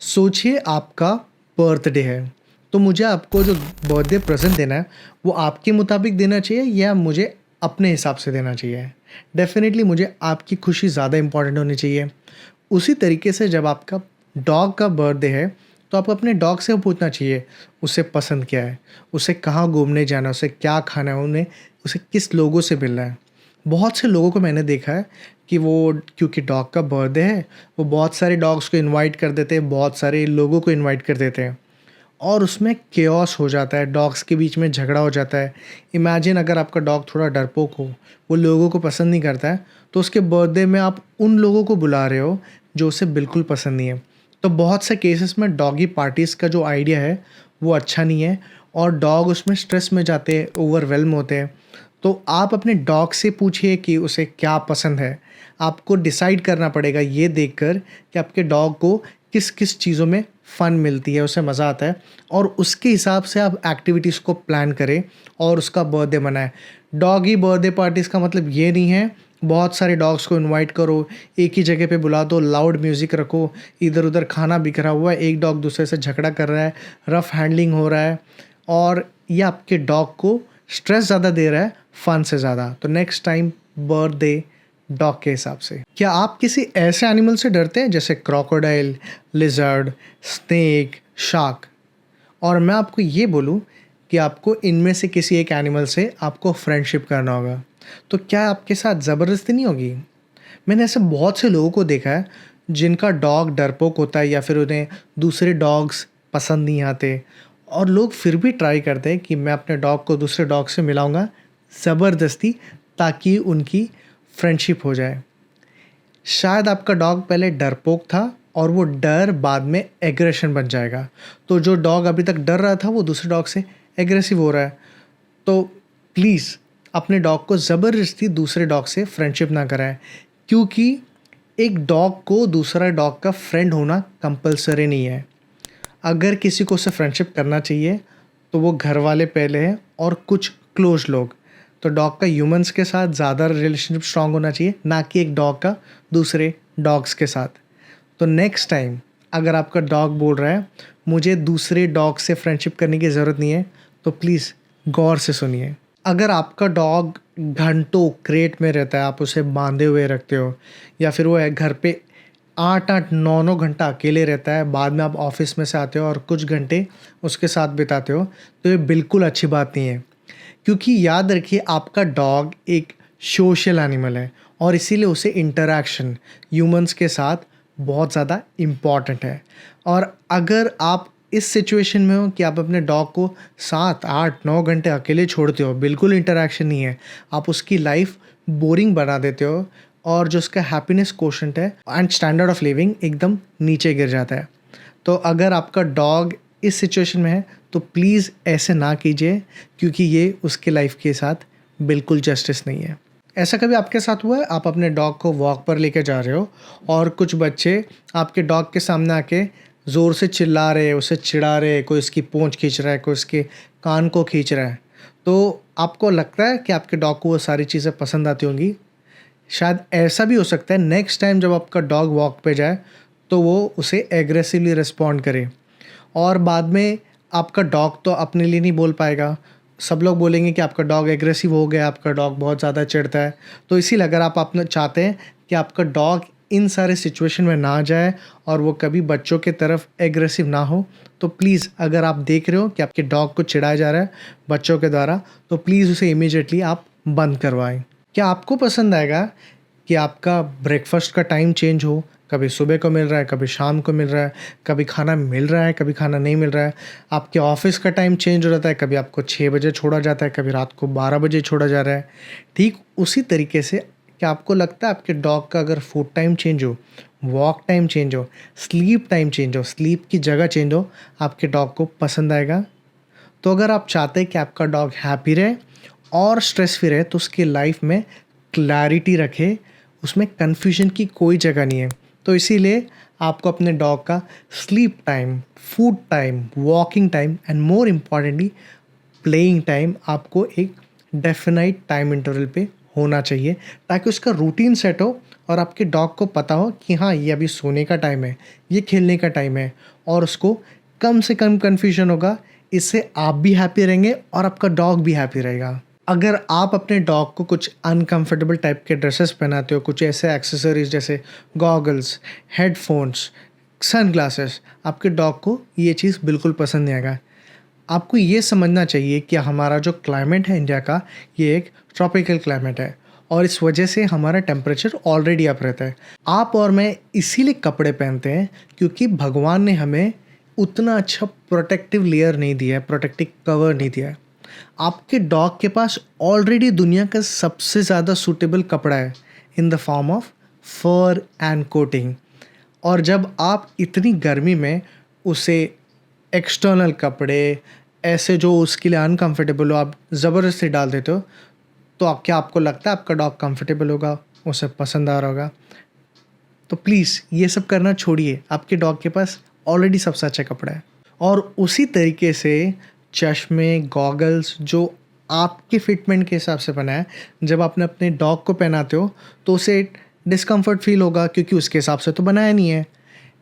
सोचिए आपका बर्थडे है, तो मुझे आपको जो बर्थडे प्रेज़ेंट देना है, वो आपके मुताबिक देना चाहिए या मुझे अपने हिसाब से देना चाहिए? डेफ़िनेटली मुझे आपकी खुशी ज़्यादा इम्पोर्टेंट होनी चाहिए। उसी तरीके से जब आपका डॉग का बर्थडे है, तो आपको अपने डॉग से पूछना चाहिए, उसे पसंद क्या है? उसे कहाँ घूमने जाना है? उसे क्या खाना है? उसे किस लोगों से मिलना है? बहुत से लोगों को मैंने देखा है कि वो क्योंकि डॉग का बर्थडे है, वो बहुत सारे डॉग्स को इनवाइट कर देते हैं, बहुत सारे लोगों को इनवाइट कर देते हैं और उसमें केओस हो जाता है, डॉग्स के बीच में झगड़ा हो जाता है। इमेजिन अगर आपका डॉग थोड़ा डरपोक हो, वो लोगों को पसंद नहीं करता है, तो उसके बर्थडे में आप उन लोगों को बुला रहे हो जो उसे बिल्कुल पसंद नहीं है। तो बहुत से केसेस में डॉगी पार्टीज़ का जो आइडिया है, वो अच्छा नहीं है और डॉग उसमें स्ट्रेस में जाते हैं, ओवरवेल्म होते हैं। तो आप अपने डॉग से पूछिए कि उसे क्या पसंद है। आपको डिसाइड करना पड़ेगा ये देखकर कि आपके डॉग को किस-किस चीज़ों में फ़न मिलती है, उसे मज़ा आता है और उसके हिसाब से आप एक्टिविटीज़ को प्लान करें और उसका बर्थडे मनाएँ। डॉगी बर्थडे पार्टीज़ का मतलब ये नहीं है बहुत सारे डॉग्स को इनवाइट करो, एक ही जगह पे बुला दो, लाउड म्यूज़िक रखो, इधर-उधर खाना बिखरा हुआ है, एक डॉग दूसरे से झगड़ा कर रहा है, रफ़ हैंडलिंग हो रहा है और ये आपके डॉग को स्ट्रेस ज़्यादा दे रहा है फ़न से ज़्यादा। तो नेक्स्ट टाइम बर्थडे डॉग के हिसाब से। क्या आप किसी ऐसे एनिमल से डरते हैं जैसे क्रोकोडाइल, लिज़र्ड, स्नेक, शार्क? और मैं आपको ये बोलूँ कि आपको इनमें से किसी एक एनिमल से आपको फ्रेंडशिप करना होगा। तो क्या आपके साथ ज़बरदस्ती नहीं होगी? मैंने ऐसे बहुत से लोगों को देखा है जिनका डॉग डरपोक होता है या फिर उन्हें दूसरे डॉग्स पसंद नहीं आते और लोग फिर भी ट्राई करते हैं कि मैं अपने डॉग को दूसरे डॉग से मिलाऊंगा ज़बरदस्ती ताकि उनकी फ्रेंडशिप हो जाए। शायद आपका डॉग पहले डरपोक था और वो डर बाद में एग्रेशन बन जाएगा। तो जो डॉग अभी तक डर रहा था वो दूसरे डॉग से एग्रेसिव हो रहा है। तो प्लीज़ अपने डॉग को ज़बरदस्ती दूसरे डॉग से फ्रेंडशिप ना कराएं क्योंकि एक डॉग को दूसरा डॉग का फ्रेंड होना कंपलसरी नहीं है। अगर किसी को उससे फ्रेंडशिप करना चाहिए तो वो घर वाले पहले हैं और कुछ क्लोज लोग। तो डॉग का ह्यूमंस के साथ ज़्यादा रिलेशनशिप स्ट्रांग होना चाहिए ना कि एक डॉग का दूसरे डॉग्स के साथ। तो नेक्स्ट टाइम अगर आपका डॉग बोल रहा है मुझे दूसरे डॉग से फ्रेंडशिप करने की ज़रूरत नहीं है तो प्लीज़ गौर से सुनिए। अगर आपका डॉग घंटों क्रेट में रहता है, आप उसे बांधे हुए रखते हो या फिर वो घर पे 8-8 9-9 घंटा अकेले रहता है, बाद में आप ऑफिस में से आते हो और कुछ घंटे उसके साथ बिताते हो, तो ये बिल्कुल अच्छी बात नहीं है। क्योंकि याद रखिए आपका डॉग एक सोशल एनिमल है और इसीलिए उसे इंटरैक्शन ह्यूमंस के साथ बहुत ज़्यादा इम्पॉर्टेंट है। और अगर आप इस सिचुएशन में हो कि आप अपने डॉग को 7, 8, 9 घंटे अकेले छोड़ते हो, बिल्कुल इंटरैक्शन नहीं है, आप उसकी लाइफ बोरिंग बना देते हो और जो उसका हैप्पीनेस कोशेंट है एंड स्टैंडर्ड ऑफ लिविंग एकदम नीचे गिर जाता है। तो अगर आपका डॉग इस सिचुएशन में है तो प्लीज़ ऐसे ना कीजिए क्योंकि ये उसके लाइफ के साथ बिल्कुल जस्टिस नहीं है। ऐसा कभी आपके साथ हुआ है आप अपने डॉग को वॉक पर लेके जा रहे हो और कुछ बच्चे आपके डॉग के सामने आके ज़ोर से चिल्ला रहे हैं, उसे चिढ़ा रहे हैं, कोई उसकी पूँछ खींच रहा है, कोई उसके कान को खींच रहा है। तो आपको लगता है कि आपके डॉग को वो सारी चीज़ें पसंद आती होंगी? शायद ऐसा भी हो सकता है नेक्स्ट टाइम जब आपका डॉग वॉक पे जाए तो वो उसे एग्रेसिवली रिस्पॉन्ड करे और बाद में आपका डॉग तो अपने लिए नहीं बोल पाएगा। सब लोग बोलेंगे कि आपका डॉग एग्रेसिव हो गया, आपका डॉग बहुत ज़्यादा चिढ़ता है। तो इसीलिए अगर आप अपना चाहते हैं कि आपका डॉग इन सारे सिचुएशन में ना जाए और वो कभी बच्चों की तरफ एग्रेसिव ना हो, तो प्लीज़ अगर आप देख रहे हो कि आपके डॉग को चिढ़ाया जा रहा है बच्चों के द्वारा, तो प्लीज़ उसे इमीडिएटली आप बंद करवाएँ। क्या आपको पसंद आएगा कि आपका ब्रेकफ़ास्ट का टाइम चेंज हो, कभी सुबह को मिल रहा है, कभी शाम को मिल रहा है, कभी खाना मिल रहा है, कभी खाना नहीं मिल रहा है, आपके ऑफ़िस का टाइम चेंज हो जाता है, कभी आपको 6 बजे छोड़ा जाता है, कभी रात को 12 बजे छोड़ा जा रहा है। ठीक उसी तरीके से क्या आपको लगता है आपके डॉग का अगर फूड टाइम चेंज हो, वॉक टाइम चेंज हो, स्लीप टाइम चेंज हो, स्लीप की जगह चेंज हो, आपके डॉग को पसंद आएगा? तो अगर आप चाहते हैं कि आपका डॉग हैप्पी रहे और स्ट्रेस फ्री रहे तो उसकी लाइफ में क्लैरिटी रखे, उसमें कन्फ्यूजन की कोई जगह नहीं है। तो इसीलिए आपको अपने डॉग का sleep time, food time, walking time and more importantly playing time आपको एक डेफिनाइट टाइम इंटरवल पे होना चाहिए ताकि उसका रूटीन सेट हो और आपके डॉग को पता हो कि हाँ ये अभी सोने का टाइम है, ये खेलने का टाइम है और उसको कम से कम कन्फ्यूजन होगा। इससे आप भी हैप्पी रहेंगे और आपका डॉग भी हैप्पी रहेगा। अगर आप अपने डॉग को कुछ अनकंफर्टेबल टाइप के ड्रेसेस पहनाते हो, कुछ ऐसे एक्सेसरीज जैसे गॉगल्स, हेडफोन्स, सनग्लासेस, आपके डॉग को ये चीज़ बिल्कुल पसंद नहीं आएगा। आपको ये समझना चाहिए कि हमारा जो क्लाइमेट है इंडिया का, ये एक ट्रॉपिकल क्लाइमेट है और इस वजह से हमारा टेम्परेचर ऑलरेडी अप रहता है। आप और मैं इसीलिए कपड़े पहनते हैं क्योंकि भगवान ने हमें उतना अच्छा प्रोटेक्टिव लेयर नहीं दिया है, प्रोटेक्टिव कवर नहीं दिया है। आपके डॉग के पास ऑलरेडी दुनिया का सबसे ज़्यादा सूटेबल कपड़ा है in the form of fur and coating. और जब आप इतनी गर्मी में उसे एक्सटर्नल कपड़े ऐसे जो उसके लिए अनकंफर्टेबल हो, आप ज़बरदस्ती डाल देते हो, तो क्या आपको लगता है आपका डॉग कंफर्टेबल होगा, उसे पसंद आ रहा होगा? तो प्लीज़ ये सब करना छोड़िए, आपके डॉग के पास ऑलरेडी सबसे अच्छा कपड़ा है। और उसी तरीके से चश्मे, गॉगल्स जो आपके फिटमेंट के हिसाब से बना है, जब आपने अपने डॉग को पहनाते हो तो उसे डिस्कम्फर्ट फील होगा क्योंकि उसके हिसाब से तो बनाया नहीं है।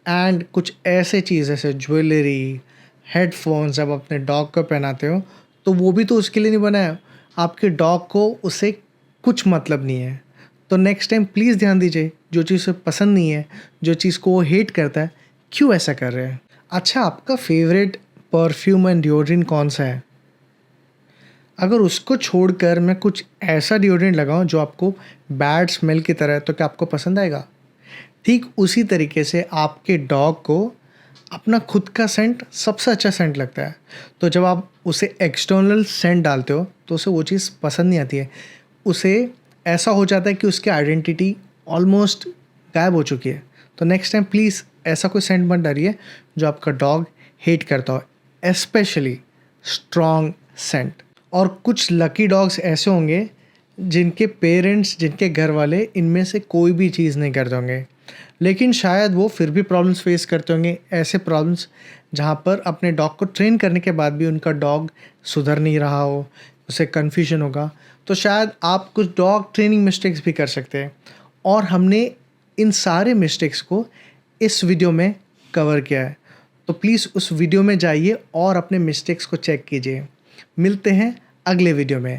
एंड कुछ ऐसे चीज़ जैसे ज्वेलरी, हेडफोन्स जब अपने डॉग को पहनाते हो तो वो भी तो उसके लिए नहीं बनाया है। आपके डॉग को उससे कुछ मतलब नहीं है। तो नेक्स्ट टाइम प्लीज़ ध्यान दीजिए, जो चीज़ उसे पसंद नहीं है, जो चीज़ को वो हेट करता है, क्यों ऐसा कर रहे हैं? अच्छा, आपका फेवरेट परफ्यूम एंड डिओड्रेंट कौन सा है? अगर उसको छोड़कर मैं कुछ ऐसा डिओड्रेंट लगाऊं जो आपको बैड स्मेल की तरह है, तो क्या आपको पसंद आएगा? ठीक उसी तरीके से आपके डॉग को अपना खुद का सेंट सबसे अच्छा सेंट लगता है। तो जब आप उसे एक्सटर्नल सेंट डालते हो तो उसे वो चीज़ पसंद नहीं आती है। उसे ऐसा हो जाता है कि उसकी आइडेंटिटी ऑलमोस्ट गायब हो चुकी है। तो नेक्स्ट टाइम प्लीज़ ऐसा कोई सेंट मत डालिए जो आपका डॉग हेट करता हो, एस्पेशली स्ट्रॉन्ग सेंट। और कुछ लकी डॉग्स ऐसे होंगे जिनके पेरेंट्स, जिनके घर वाले इनमें से कोई भी चीज़ नहीं करते होंगे, लेकिन शायद वो फिर भी प्रॉब्लम्स फेस करते होंगे। ऐसे प्रॉब्लम्स जहाँ पर अपने डॉग को ट्रेन करने के बाद भी उनका डॉग सुधर नहीं रहा हो, उसे कन्फ्यूजन होगा। तो शायद आप कुछ डॉग ट्रेनिंग मिस्टेक्स भी कर सकते हैं और हमने इन सारे मिस्टेक्स को इस वीडियो में कवर किया है। तो प्लीज़ उस वीडियो में जाइए और अपने मिस्टेक्स को चेक कीजिए। मिलते हैं अगले वीडियो में।